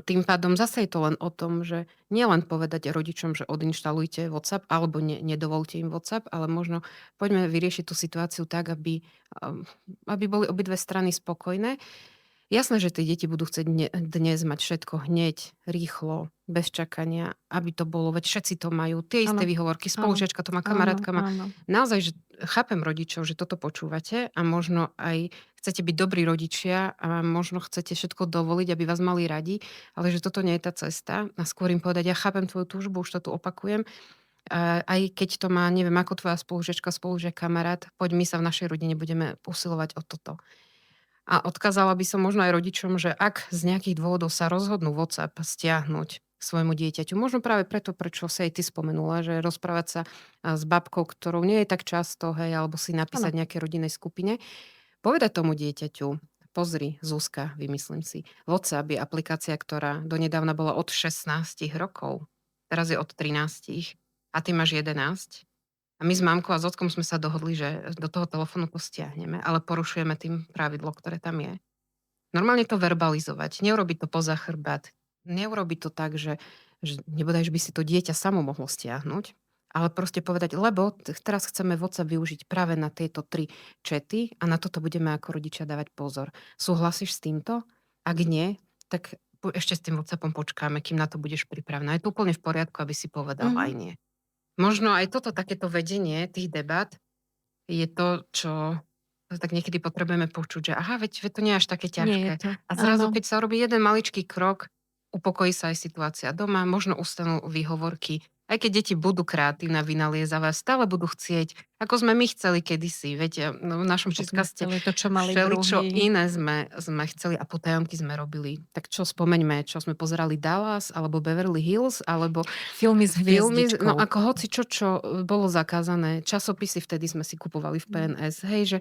tým pádom zase je to len o tom, že nielen povedať rodičom, že odinštalujte WhatsApp alebo nedovolte im WhatsApp, ale možno poďme vyriešiť tú situáciu tak, aby boli obidve strany spokojné. Jasné, že tie deti budú chcieť dnes mať všetko hneď, rýchlo, bez čakania, aby to bolo, veď všetci to majú, tie isté Áno, výhovorky, áno, spolužiačka to má, áno, kamarátka má. áno. Naozaj, že chápem rodičov, že toto počúvate a možno aj chcete byť dobrí rodičia a možno chcete všetko dovoliť, aby vás mali radi, ale že toto nie je tá cesta. A skôr im povedať, ja chápem tvoju túžbu, už to tu opakujem, aj keď to má, neviem, ako tvoja spolužiak, kamarát, poď my sa v našej rodine budeme usilovať o toto. A odkázala by som možno aj rodičom, že ak z nejakých dôvodov sa rozhodnú WhatsApp stiahnuť svojmu dieťaťu, možno práve preto, prečo si aj ty spomenula, že rozprávať sa s babkou, ktorou nie je tak často, hej, alebo si Áno. napísať nejakej rodinnej skupine, povedať tomu dieťaťu, pozri, Zuzka, vymyslím si, WhatsApp je aplikácia, ktorá donedávna bola od 16 rokov, teraz je od 13 a ty máš 11. A my s mamkou a s ockom sme sa dohodli, že do toho telefónu to stiahneme, ale porušujeme tým pravidlo, ktoré tam je. Normálne to verbalizovať, neurobiť to poza chrbát, neurobiť to tak, že nebodaj, že by si to dieťa samo mohlo stiahnuť, ale proste povedať, lebo teraz chceme WhatsApp využiť práve na tieto 3 chaty a na toto budeme ako rodičia dávať pozor. Súhlasíš s týmto? Ak nie, tak ešte s tým WhatsAppom počkáme, kým na to budeš pripravená. Je to úplne v poriadku, aby si povedal aj Mhm. nie. Možno aj toto takéto vedenie tých debat je to, čo tak niekedy potrebujeme počuť, že aha, veď to nie je až také Nie je ťažké. to. A zrazu, Áno. keď sa robí jeden maličký krok, upokojí sa aj situácia doma, možno ustanú výhovorky. Aj keď deti budú kreatívne a vynaliezavať, stále budú chcieť, ako sme my chceli kedysi. Veď no, v našom Vždy sme podcaste chceli to, čo mali všeličo druhí. iné sme chceli a potajomky sme robili. Tak čo spomeňme, čo sme pozerali Dallas, alebo Beverly Hills, alebo Filmy s no hviezdičkou. ako hoci čo bolo zakázané. Časopisy vtedy sme si kupovali v PNS. Hej, že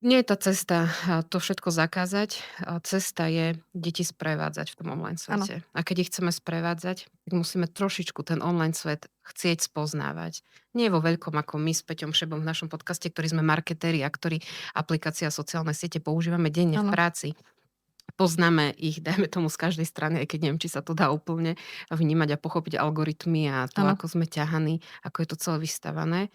nie je tá cesta to všetko zakázať. Cesta je deti sprevádzať v tom online Áno. svete. A keď ich chceme sprevádzať, tak musíme trošičku ten online svet chcieť spoznávať. Nie vo veľkom ako my s Peťom Šebom v našom podcaste, ktorí sme marketéri a ktorí aplikácia a sociálne siete používame denne v Áno. práci. Poznáme ich, dajme tomu z každej strany, aj keď neviem, či sa to dá úplne vnímať a pochopiť algoritmy a to, Áno. ako sme ťahaní, ako je to celé vystavané.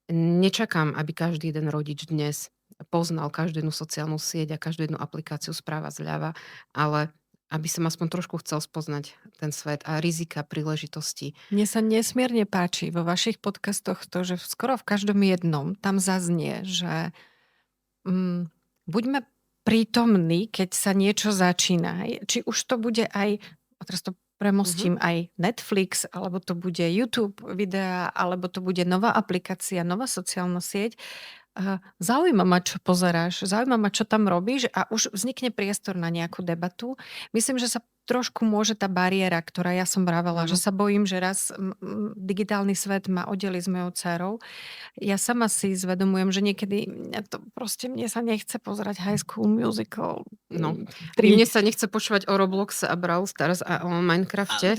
Nečakám, aby každý jeden rodič dnes poznal každú jednu sociálnu sieť a každú jednu aplikáciu správa zľava, ale aby som aspoň trošku chcel spoznať ten svet a rizika, príležitosti. Mne sa nesmierne páči vo vašich podcastoch to, že skoro v každom jednom tam zaznie, že buďme prítomní, keď sa niečo začína. Či už to bude aj, a teraz to premostím, aj Netflix, alebo to bude YouTube videa, alebo to bude nová aplikácia, nová sociálna sieť. Zaujíma ma, čo pozeráš, zaujíma ma, čo tam robíš a už vznikne priestor na nejakú debatu. Myslím, že sa trošku môže tá bariéra, ktorá ja som vravela, že Áno. sa bojím, že raz digitálny svet ma oddelí s mojou dcerou. Ja sama si zvedomujem, že niekedy mne sa nechce pozerať High School Musical No. 3. Mne sa nechce počúvať o Robloxe a Brawl Stars a o Minecrafte.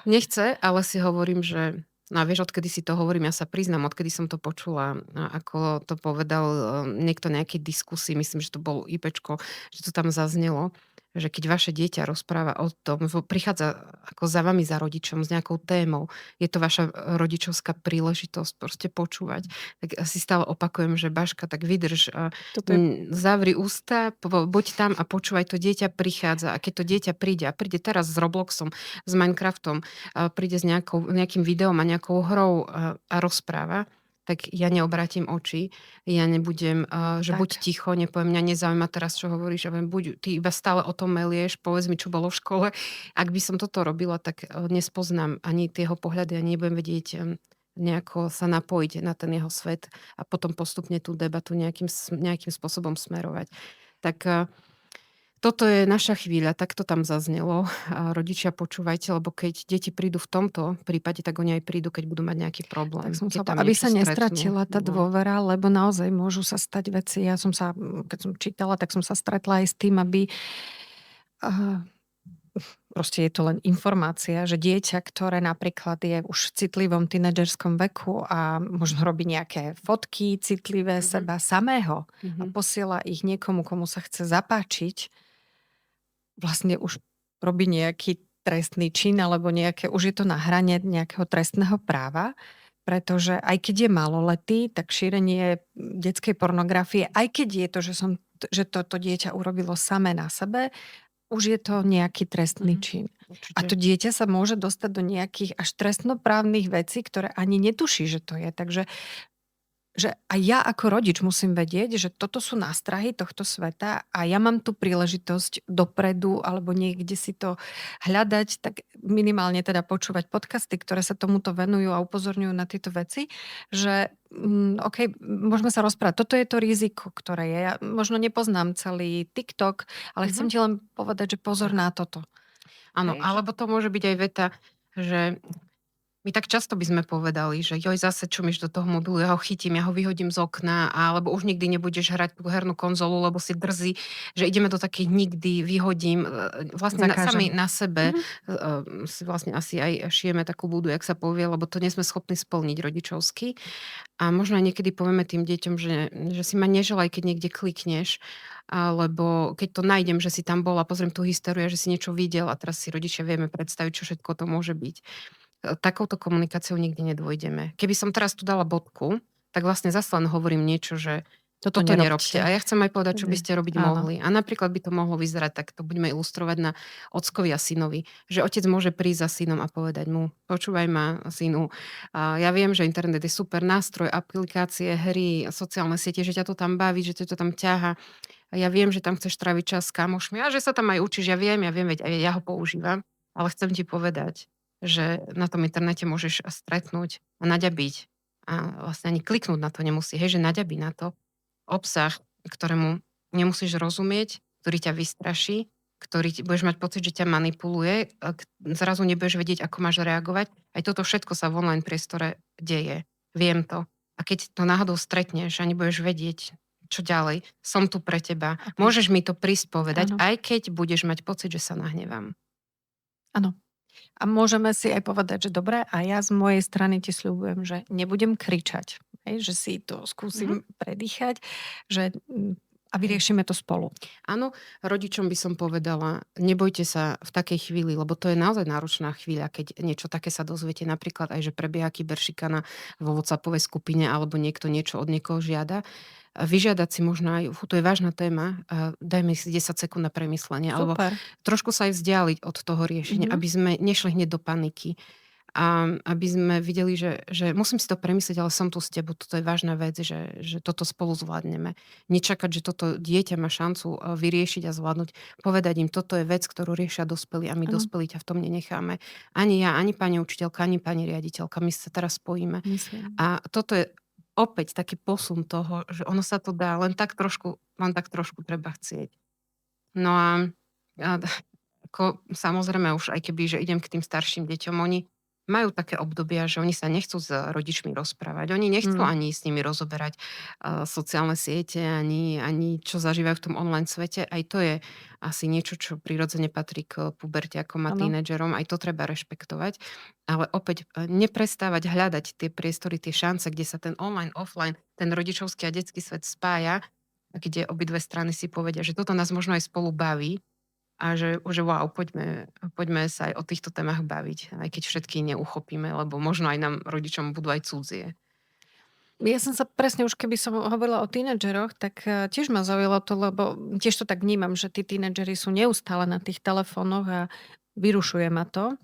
Nechce, ale si hovorím, že No a vieš, odkedy si to hovorím, ja sa priznám, odkedy som to počula, ako to povedal niekto nejakej diskusii, myslím, že to bol IPčko, že to tam zaznelo, že keď vaše dieťa rozpráva o tom, prichádza ako za vami, za rodičom s nejakou témou, je to vaša rodičovská príležitosť proste počúvať. Tak si stále opakujem, že Baška, tak vydrž, Toto je zavri ústa, buď tam a počúvaj, to dieťa prichádza. A keď to dieťa príde, a príde teraz s Robloxom, s Minecraftom, príde s nejakým videom a nejakou hrou a rozpráva, tak ja neobrátim oči, ja nebudem, že buď tak. ticho, nepoviem, mňa nezaujíma teraz, čo hovoríš, ja viem, buď ty iba stále o tom melieš, povedz mi, čo bolo v škole. Ak by som toto robila, tak nespoznám ani tie jeho pohľady, ani nebudem vedieť nejako sa napojiť na ten jeho svet a potom postupne tú debatu nejakým spôsobom smerovať. Tak toto je naša chvíľa, tak to tam zaznelo. A rodičia, počúvajte, lebo keď deti prídu v tomto prípade, tak oni aj prídu, keď budú mať nejaký Tak problém. som Keď sa tam aby niečo sa stretnú. nestratila tá No. dôvera, lebo naozaj môžu sa stať veci. Ja som sa, keď som čítala, tak som sa stretla aj s tým, aby proste je to len informácia, že dieťa, ktoré napríklad je už v citlivom tínedžerskom veku a možno robí nejaké fotky citlivé Mhm. seba samého a Mhm. posiela ich niekomu, komu sa chce zapáčiť, vlastne už robí nejaký trestný čin alebo už je to na hrane nejakého trestného práva, pretože aj keď je maloletý, tak šírenie detskej pornografie, aj keď je to, že toto dieťa urobilo samé na sebe, už je to nejaký trestný Mhm. čin. A Určite. to dieťa sa môže dostať do nejakých až trestnoprávnych vecí, ktoré ani netuší, že to je. Takže že aj ja ako rodič musím vedieť, že toto sú nástrahy tohto sveta a ja mám tú príležitosť dopredu alebo niekde si to hľadať, tak minimálne teda počúvať podcasty, ktoré sa tomuto venujú a upozorňujú na tieto veci, že OK, môžeme sa rozprávať. Toto je to riziko, ktoré je. Ja možno nepoznám celý TikTok, ale Mhm. chcem ti len povedať, že pozor na toto. Áno, Hej, že alebo to môže byť aj veta, že my tak často by sme povedali, že joj, zase čumíš do toho mobilu, ja ho chytím, ja ho vyhodím z okna, alebo už nikdy nebudeš hrať tú hernú konzolu, lebo si drzí, že ideme do takých nikdy, vyhodím. Vlastne sami zakážem. na sebe Mhm. si vlastne asi aj šijeme takú budu, jak sa povie, lebo to nie sme schopní splniť rodičovsky. A možno aj niekedy povieme tým deťom, že si ma neželaj, keď niekde klikneš, lebo keď to nájdem, že si tam bol a pozriem tú históriu, že si niečo videl a teraz si rodičia vieme predstaviť, čo všetko to môže byť. Takouto komunikáciou nikdy nedôjdeme. Keby som teraz tu dala bodku, tak vlastne zase len hovorím niečo, že Toto toto nerobte. A nerobte. ja chcem aj povedať, čo by Nie. ste robiť Áno. mohli. A napríklad by to mohlo vyzerať, tak to budeme ilustrovať na ockovi a synovi. Že otec môže prísť za synom a povedať mu, počúvaj ma, synu, ja viem, že internet je super nástroj, aplikácie, hry, sociálne siete, že ťa to tam baví, že ťa to tam ťaha. A ja viem, že tam chceš tráviť čas s kamošmi a že sa tam aj učíš. Ja viem, veď aj ja ho používam. Ale chcem ti povedať, že na tom internete môžeš stretnúť a naďabiť. A vlastne ani kliknúť na to nemusí. Hej, že naďabí na to obsah, ktorému nemusíš rozumieť, ktorý ťa vystraší, budeš mať pocit, že ťa manipuluje, zrazu nebudeš vedieť, ako máš reagovať. Aj toto všetko sa v online priestore deje. Viem to. A keď to náhodou stretneš a nebudeš vedieť, čo ďalej, som tu pre teba. Okay. Môžeš mi to prísť povedať, Áno. aj keď budeš mať pocit, že sa nahnevám. Áno. A môžeme si aj povedať, že dobre, a ja z mojej strany ti sľubujem, že nebudem kričať, že si to skúsim predýchať, že a vyriešime to spolu. Áno, rodičom by som povedala, nebojte sa v takej chvíli, lebo to je naozaj náročná chvíľa, keď niečo také sa dozviete, napríklad aj, že prebieha kyberšikana vo WhatsAppovej skupine alebo niekto niečo od niekoho žiada. Vyžiadať si možno aj, to je vážna téma, dajme si 10 sekúnd na premyslenie, alebo Super. trošku sa aj vzdialiť od toho riešenia, aby sme nešli hneď do paniky. A aby sme videli, že musím si to premyslieť, ale som tu s tebou, toto je vážna vec, že toto spolu zvládneme. Nečakať, že toto dieťa má šancu vyriešiť a zvládnuť. Povedať im, toto je vec, ktorú riešia dospelí a my dospelí ťa v tom nenecháme. Ani ja, ani pani učiteľka, ani pani riaditeľka. My sa teraz spojíme. Myslím. A toto je opäť taký posun toho, že ono sa to dá, len tak trošku treba chcieť. No a ako, samozrejme už aj keby, že idem k tým starším deťom, oni majú také obdobia, že oni sa nechcú s rodičmi rozprávať. Oni nechcú Mm. ani s nimi rozoberať sociálne siete, ani čo zažívajú v tom online svete. Aj to je asi niečo, čo prirodzene patrí k pubertiakom a Áno. tínedžerom. Aj to treba rešpektovať. Ale opäť neprestávať hľadať tie priestory, tie šance, kde sa ten online, offline, ten rodičovský a detský svet spája, kde obidve strany si povedia, že toto nás možno aj spolu baví a že wow, poďme sa aj o týchto témach baviť, aj keď všetky neuchopíme, lebo možno aj nám rodičom budú aj cudzie. Ja som sa presne už keby som hovorila o tínedžeroch, tak tiež ma zaujalo to, lebo tiež to tak vnímam, že tí tínedžeri sú neustále na tých telefónoch a vyrušuje ma to.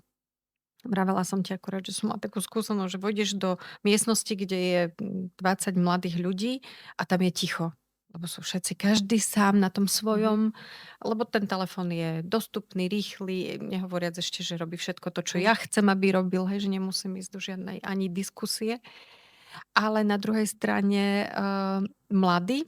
Vravela som ti akurát, že som mala takú skúsenosť, že vojdeš do miestnosti, kde je 20 mladých ľudí a tam je ticho. Lebo sú všetci, každý sám na tom Mhm. svojom, lebo ten telefon je dostupný, rýchly, nehovoriac ešte, že robí všetko to, čo Hej. ja chcem, aby robil, hej, že nemusím ísť do žiadnej ani diskusie. Ale na druhej strane, mladí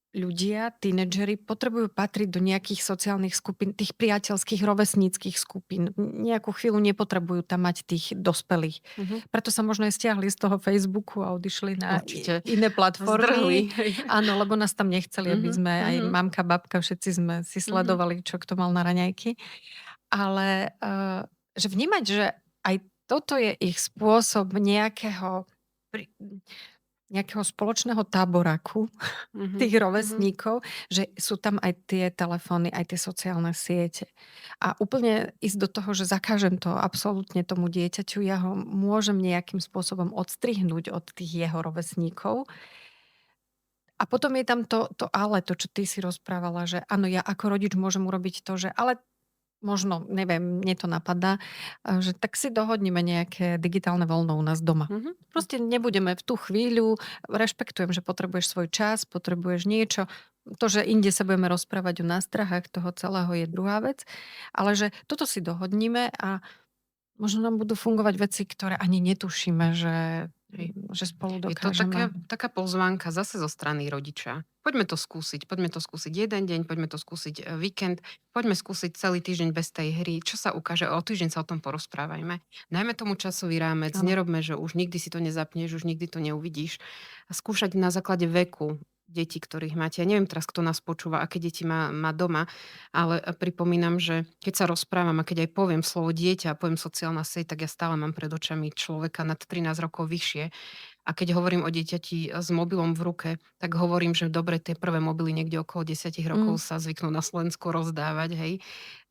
ľudia, tínedžeri potrebujú patriť do nejakých sociálnych skupín, tých priateľských, rovesníckych skupín. Nejakú chvíľu nepotrebujú tam mať tých dospelých. Mhm. Preto sa možno aj stiahli z toho Facebooku a odišli na Určite. iné Zdrhli. platformy. Hej. Áno, lebo nás tam nechceli, aby Mhm, sme aj mhm, mamka, babka, všetci sme si mhm, sledovali, čo kto mal na raňajky. Ale, že vnímať, že aj toto je ich spôsob pri nejakého spoločného táboraku mhm, tých mhm. rovesníkov, že sú tam aj tie telefóny, aj tie sociálne siete. A úplne ísť do toho, že zakážem to absolútne tomu dieťaťu, ja ho môžem nejakým spôsobom odstrihnúť od tých jeho rovesníkov. A potom je tam to ale, to, čo ty si rozprávala, že áno, ja ako rodič môžem urobiť to, že ale možno, neviem, mne to napadá, že tak si dohodneme nejaké digitálne voľno u nás doma. Mhm. Proste nebudeme v tú chvíľu, rešpektujem, že potrebuješ svoj čas, potrebuješ niečo. To, že inde sa budeme rozprávať o nástrahách toho celého je druhá vec, ale že toto si dohodníme a možno nám budú fungovať veci, ktoré ani netušíme, Hej. že spolu Je to taká, dokážeme. taká pozvánka zase zo strany rodiča. Poďme to skúsiť jeden deň, poďme to skúsiť víkend, poďme skúsiť celý týždeň bez tej hry. Čo sa ukáže? O týždeň sa o tom porozprávajme. Dajme tomu časový rámec, Áno, nerobme, že už nikdy si to nezapneš, už nikdy to neuvidíš. A skúšať na základe veku detí, ktorých máte. Ja neviem teraz, kto nás počúva, aké deti má doma, ale pripomínam, že keď sa rozprávam a keď aj poviem slovo dieťa a poviem sociálna sieť, tak ja stále mám pred očami človeka nad 13 rokov vyššie. A keď hovorím o dieťati s mobilom v ruke, tak hovorím, že dobre, tie prvé mobily niekde okolo 10 mm, rokov sa zvyknú na Slovensku rozdávať, hej.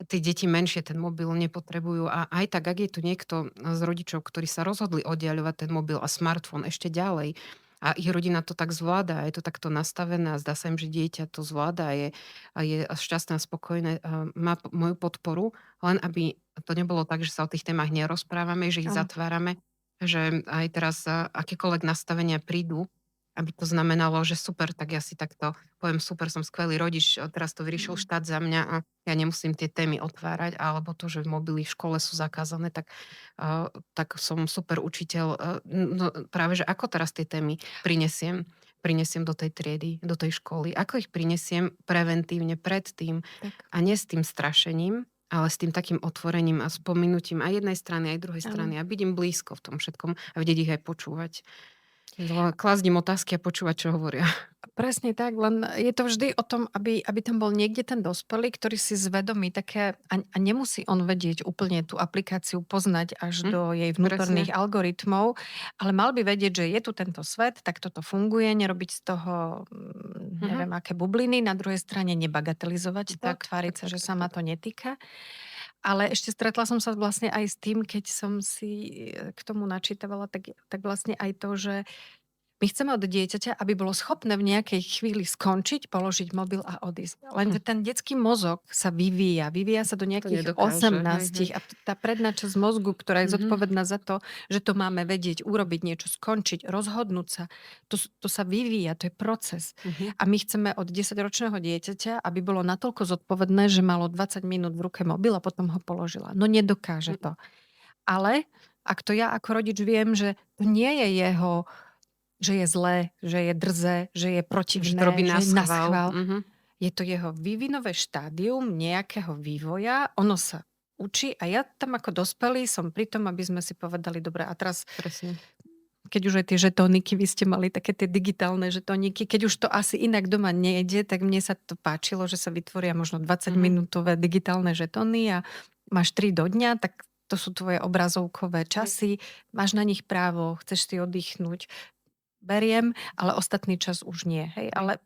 Tie deti menšie ten mobil nepotrebujú a aj tak, ak je tu niekto z rodičov, ktorí sa rozhodli oddiaľovať ten mobil a smartfón ešte ďalej a ich rodina to tak zvláda, a je to takto nastavené a zdá sa im, že dieťa to zvláda a je šťastné a spokojné, má moju podporu, len aby to nebolo tak, že sa o tých témach nerozprávame, že ich áno, zatvárame, že aj teraz akékoľvek nastavenia prídu, aby to znamenalo, že super, tak ja si takto poviem, super, som skvelý rodič, teraz to vyriešil mm, štát za mňa a ja nemusím tie témy otvárať, alebo to, že mobily v škole sú zakázané, tak som super učiteľ. No, práve, že ako teraz tie témy prinesiem do tej triedy, do tej školy, ako ich prinesiem preventívne predtým tak, a nie s tým strašením, ale s tým takým otvorením a spomenutím aj jednej strany, aj druhej áno. strany a byť im blízko v tom všetkom a vedieť ich aj počúvať. Klásť im otázky a počúvať, čo hovoria. Presne tak, len je to vždy o tom, aby tam bol niekde ten dospelý, ktorý si zvedomí také a nemusí on vedieť úplne tú aplikáciu poznať až Hm? do jej Presne. vnútorných algoritmov, ale mal by vedieť, že je tu tento svet, tak toto funguje, nerobiť z toho, Mhm. neviem aké bubliny, na druhej strane nebagatelizovať to, Tak, tváriť tak, sa, tak, že tak, sa ma tak. to netýka. Ale ešte stretla som sa vlastne aj s tým, keď som si k tomu načítavala, tak vlastne aj to, že my chceme od dieťaťa, aby bolo schopné v nejakej chvíli skončiť, položiť mobil a odísť. Hm. Lenže ten detský mozog sa vyvíja sa do To nejakých nedokáže. Hej, hej. 18 a tá predná časť mozgu, ktorá je Mhm. zodpovedná za to, že to máme vedieť, urobiť niečo, skončiť, rozhodnúť sa, to sa vyvíja, to je proces. Mhm. A my chceme od 10-ročného dieťaťa, aby bolo natoľko zodpovedné, že malo 20 minút v ruke mobil a potom ho položila. No nedokáže Hm. to. Ale ak to ja ako rodič viem, že to nie je jeho, že je zlé, že je drzé, že je Že to robí protivné, že je naschvál. naschvál. Mhm. Je to jeho vývinové štádium nejakého vývoja. Ono sa učí a ja tam ako dospelý som pri tom, aby sme si povedali, dobre, a teraz Presne. keď už aj tie žetóniky, vy ste mali také tie digitálne žetóniky, keď už to asi inak doma nejde, tak mne sa to páčilo, že sa vytvoria možno 20-minútové digitálne žetóny a máš 3 do dňa, tak to sú tvoje obrazovkové časy, máš na nich právo, chceš si oddychnúť, beriem, ale ostatný čas už nie. Hej, ale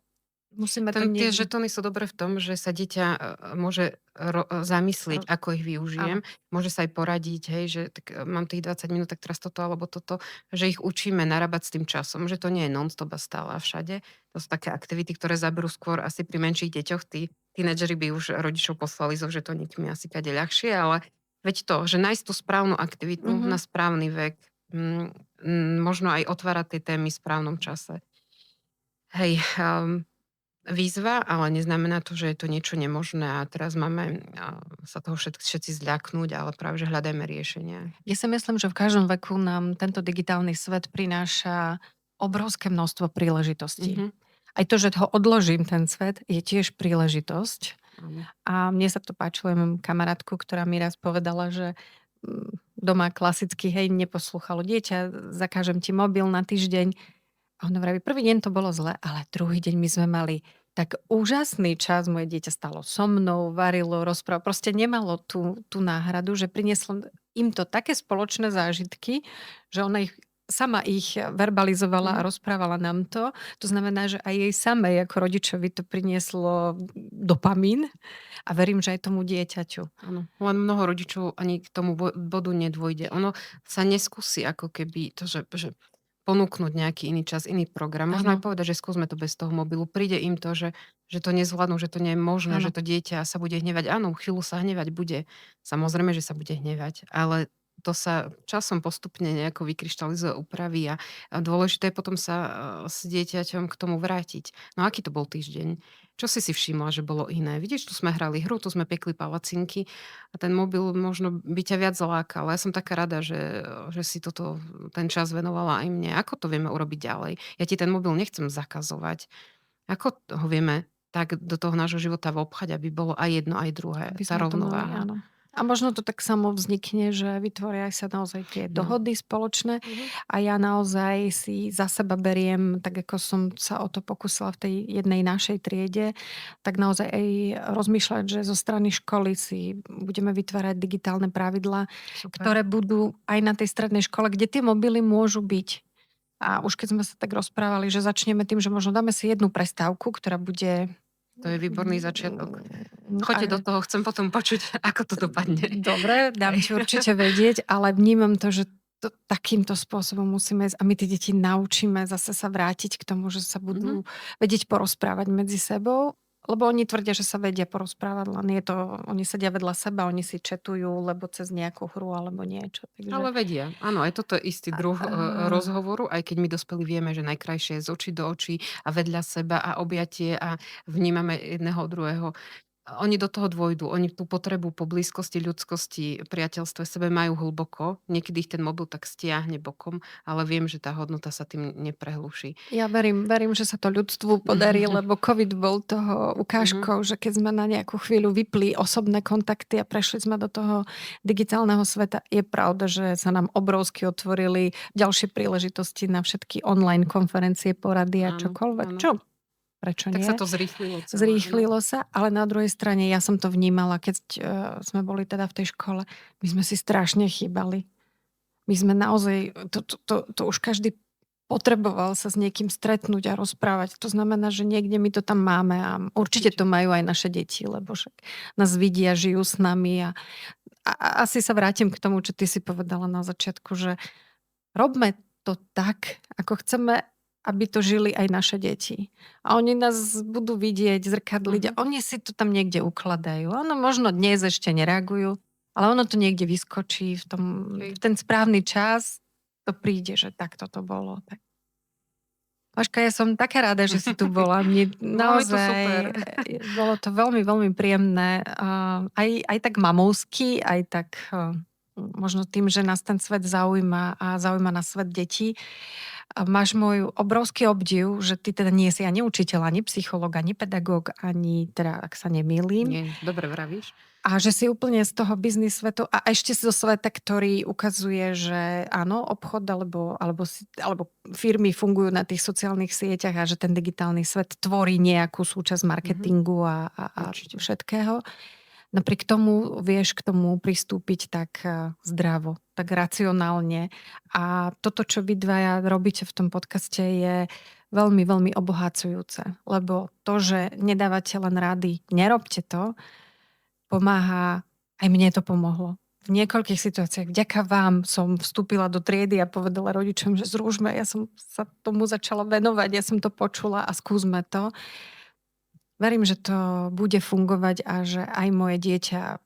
musíme to Tie niekde... žetóny sú dobré v tom, že sa dieťa môže zamyslieť, ako ich využijem. Áno. Môže sa aj poradiť, hej, že tak, mám tých 20 minút, tak teraz toto alebo toto. Že ich učíme narábať s tým časom. Že to nie je non-stop a stále a všade. To sú také aktivity, ktoré zaberú skôr asi pri menších deťoch. Tí tínedžeri by už rodičov poslali so žetónikmi asi kade ľahšie, ale veď to, že nájsť tú správnu aktivitu na správny vek, možno aj otvárať tie témy v správnom čase. Hej, výzva, ale neznamená to, že je to niečo nemožné a teraz máme sa toho všetci zľaknúť, ale práve, že hľadajme riešenia. Ja si myslím, že v každom veku nám tento digitálny svet prináša obrovské množstvo príležitostí. Aj to, že ho odložím, ten svet, je tiež príležitosť. Áno. A mne sa to páčilo, ja mám kamarátku, ktorá mi raz povedala, že doma klasicky, hej, neposlúchalo dieťa, zakážem ti mobil na týždeň. A on vraví, prvý deň to bolo zle, ale druhý deň my sme mali tak úžasný čas, moje dieťa stalo so mnou, varilo, rozprávalo, proste nemalo tú náhradu, že prinieslo im to také spoločné zážitky, že ona sama ich verbalizovala a rozprávala nám to. To znamená, že aj jej samej ako rodičovi to prinieslo dopamín a verím, že aj tomu dieťaťu. Áno, len mnoho rodičov ani k tomu bodu nedôjde. Ono sa neskúsi ako keby to, že ponúknuť nejaký iný čas, iný program. Možno aj povedať, že skúsme to bez toho mobilu. Príde im to, že to nezvládnu, že to nie je možné, že to dieťa sa bude hnevať. Áno, chvíľu sa hnevať bude. Samozrejme, že sa bude hnevať, ale to sa časom postupne nejako vykryštalizuje, upraví a dôležité je potom sa s dieťaťom k tomu vrátiť. No aký to bol týždeň? Čo si všimla, že bolo iné? Vidíš, tu sme hrali hru, tu sme pekli palacinky a ten mobil možno by ťa viac lákal. Ja som taká rada, že si ten čas venovala aj mne. Ako to vieme urobiť ďalej? Ja ti ten mobil nechcem zakazovať. Ako ho vieme tak do toho nášho života vopchať, aby bolo aj jedno, aj druhé. Aby Tá sme to mali, rovnováha. áno. A možno to tak samo vznikne, že vytvoria sa naozaj tie dohody spoločné a ja naozaj si za seba beriem, tak ako som sa o to pokúsila v tej jednej našej triede, tak naozaj aj rozmýšľať, že zo strany školy si budeme vytvárať digitálne pravidlá, ktoré budú aj na tej strednej škole, kde tie mobily môžu byť. A už keď sme sa tak rozprávali, že začneme tým, že možno dáme si jednu prestávku, ktorá bude... To je výborný začiatok. Choďte do toho, chcem potom počuť, ako to dopadne. Dobre, dám ti určite vedieť, ale vnímam to, že takýmto spôsobom musíme ísť a my tie deti naučíme zase sa vrátiť k tomu, že sa budú vedieť porozprávať medzi sebou. Lebo oni tvrdia, že sa vedia porozprávať, len je to, oni sedia vedľa seba, oni si četujú, lebo cez nejakú hru alebo niečo. Takže... Ale vedia. Áno, aj toto je istý druh rozhovoru, aj keď my dospelí vieme, že najkrajšie je z očí do očí a vedľa seba a objatie a vnímame jedného druhého. Oni do toho dôjdu. Oni tú potrebu po blízkosti, ľudskosti, priateľstve sebe majú hlboko. Niekedy ich ten mobil tak stiahne bokom, ale viem, že tá hodnota sa tým neprehluší. Ja verím, že sa to ľudstvu podarí, lebo COVID bol toho ukážkou, že keď sme na nejakú chvíľu vypli osobné kontakty a prešli sme do toho digitálneho sveta, je pravda, že sa nám obrovsky otvorili ďalšie príležitosti na všetky online konferencie, porady a čokoľvek. Áno. Čo? Prečo nie? Tak sa to zrýchlilo. Zrýchlilo sa, ale na druhej strane ja som to vnímala, keď sme boli teda v tej škole. My sme si strašne chýbali. My sme naozaj, to už každý potreboval sa s niekým stretnúť a rozprávať. To znamená, že niekde my to tam máme a určite to majú aj naše deti, lebo však nás vidia, žijú s nami a asi sa vrátim k tomu, čo ty si povedala na začiatku, že robme to tak, ako chceme, aby to žili aj naše deti. A oni nás budú vidieť, zrkadliť a oni si to tam niekde ukladajú. Ono možno dnes ešte nereagujú, ale ono to niekde vyskočí v ten správny čas. To príde, že takto to bolo. Tak. Vaška, ja som taká rada, že si tu bola. Mne naozaj bolo to veľmi, veľmi príjemné. Aj tak mamovsky, aj tak možno tým, že nás ten svet zaujíma a zaujíma nás svet detí. A máš môj obrovský obdiv, že ty teda nie si ani učiteľ, ani psychológ, ani pedagóg, ani teda, ak sa nemýlim. Nie, dobre vravíš. A že si úplne z toho biznis svetu a ešte zo sveta, ktorý ukazuje, že áno, obchod alebo firmy fungujú na tých sociálnych sieťach a že ten digitálny svet tvorí nejakú súčasť marketingu a Určite. všetkého. Napriek tomu vieš k tomu pristúpiť tak zdravo, tak racionálne. A toto, čo vy dvaja robíte v tom podcaste, je veľmi, veľmi obohacujúce. Lebo to, že nedávate len rady, nerobte to, pomáha, aj mne to pomohlo. V niekoľkých situáciách, vďaka vám som vstúpila do triedy a povedala rodičom, že zružme, ja som sa tomu začala venovať, ja som to počula a skúsme to. Verím, že to bude fungovať a že aj moje dieťa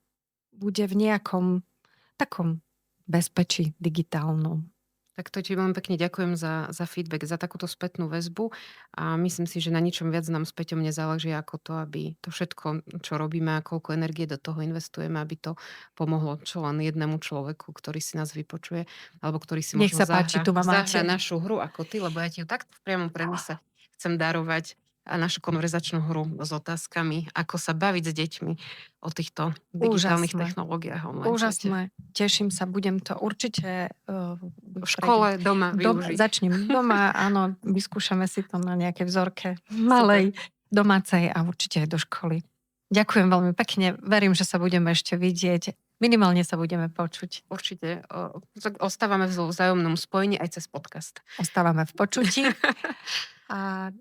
bude v nejakom takom bezpečí digitálnom. Tak to ti veľmi pekne ďakujem za feedback, za takúto spätnú väzbu a myslím si, že na ničom viac nám s Peťom nezáleží ako to, aby to všetko, čo robíme a koľko energie do toho investujeme, aby to pomohlo čo len jednému človeku, ktorý si nás vypočuje, alebo ktorý si Nech možno sa páči, tu ma máte. zahra našu hru ako ty, lebo ja ti ju takto v priamom prenose chcem darovať a našu konverzačnú hru s otázkami, ako sa baviť s deťmi o týchto digitálnych Úžasné. technológiách. online svete. Úžasné. Teším sa, budem to určite V škole, doma využiť. Začnem doma, áno, vyskúšame si to na nejakej vzorke malej, domácej a určite aj do školy. Ďakujem veľmi pekne, verím, že sa budeme ešte vidieť. Minimálne sa budeme počuť. Určite. Ostávame v vzájomnom spojení aj cez podcast. Ostávame v počutí. A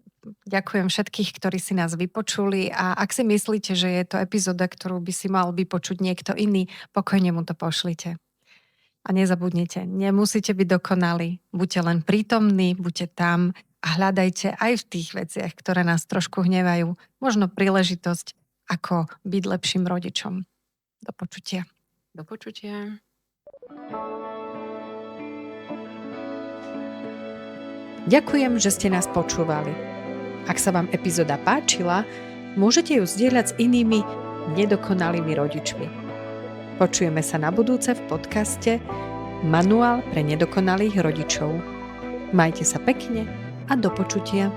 ďakujem všetkých, ktorí si nás vypočuli a ak si myslíte, že je to epizóda, ktorú by si mal vypočuť niekto iný, pokojne mu to pošlite. A nezabudnite, nemusíte byť dokonalí, buďte len prítomní, buďte tam a hľadajte aj v tých veciach, ktoré nás trošku hnevajú, možno príležitosť, ako byť lepším rodičom. Do počutia. Do počutia. Ďakujem, že ste nás počúvali. Ak sa vám epizóda páčila, môžete ju zdieľať s inými nedokonalými rodičmi. Počujeme sa na budúce v podcaste Manuál pre nedokonalých rodičov. Majte sa pekne a do počutia.